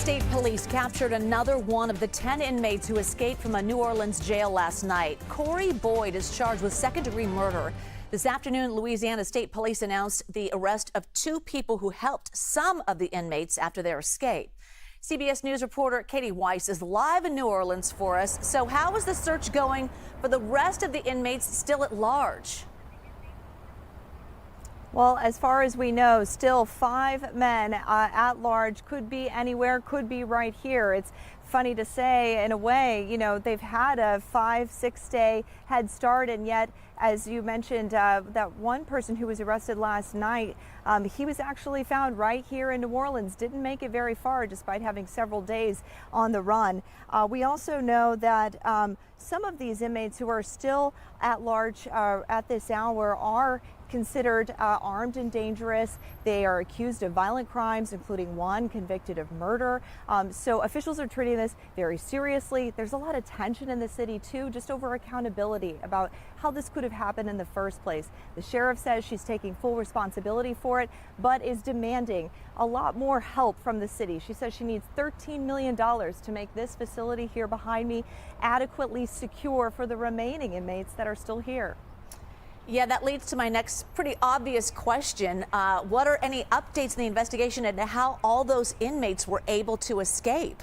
State Police captured another one of the 10 inmates who escaped from a New Orleans jail last night. Corey Boyd is charged with second-degree murder. This afternoon, Louisiana State Police announced the arrest of 2 people who helped some of the inmates after their escape. CBS News reporter Kati Weis is live in New Orleans for us. So how is the search going for the rest of the inmates still at large? Well, as far as we know, still 5 men at large. Could be anywhere, could be right here. It's funny to say, in a way, you know, they've had a 5-6 day head start, and yet, as you mentioned, that one person who was arrested last night, he was actually found right here in New Orleans. Didn't make it very far despite having several days on the run. We also know that some of these inmates who are still at large at this hour are considered armed and dangerous. They are accused of violent crimes, including one convicted of murder. So officials are treating this very seriously. There's a lot of tension in the city, too, just over accountability about how this could have happened in the first place. The sheriff says she's taking full responsibility for it, but is demanding a lot more help from the city. She says she needs $13 million to make this facility here behind me adequately secure for the remaining inmates that are still here. Yeah, that leads to my next pretty obvious question. What are any updates in the investigation into how all those inmates were able to escape?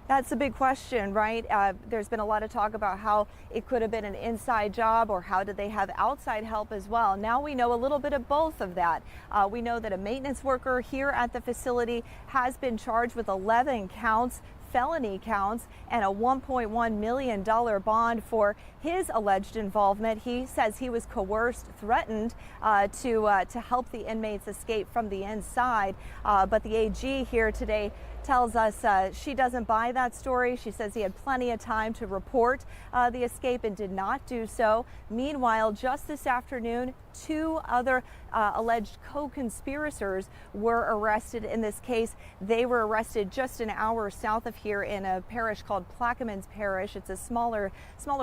That's a big question, right? There's been a lot of talk about how it could have been an inside job, or how did they have outside help as well. Now we know a little bit of both of that. We know that a maintenance worker here at the facility has been charged with 11 counts, felony counts, and a $1.1 million bond for his alleged involvement. He says he was coerced, threatened to help the inmates escape from the inside. But the AG here today tells us she doesn't buy that story. She says he had plenty of time to report the escape and did not do so. Meanwhile, just this afternoon, 2 other alleged co-conspirators were arrested in this case. They were arrested just an hour south of here in a parish called Plaquemines Parish. It's a smaller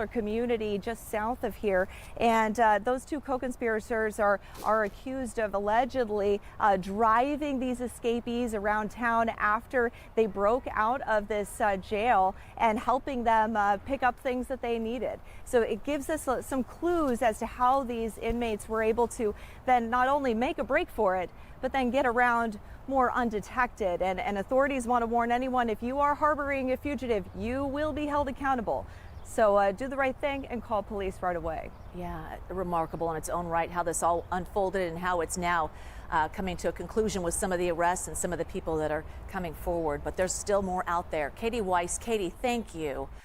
community just south of here. And those 2 co-conspirators are accused of allegedly driving these escapees around town after they broke out of this jail and helping them pick up things that they needed. So it gives us some clues as to how these inmates were able to then not only make a break for it, but then get around more undetected. And authorities want to warn anyone, if you are harboring a fugitive, you will be held accountable. So do the right thing and call police right away. Yeah, remarkable in its own right how this all unfolded and how it's now coming to a conclusion with some of the arrests and some of the people that are coming forward. But there's still more out there. Kati Weis, Kati, thank you.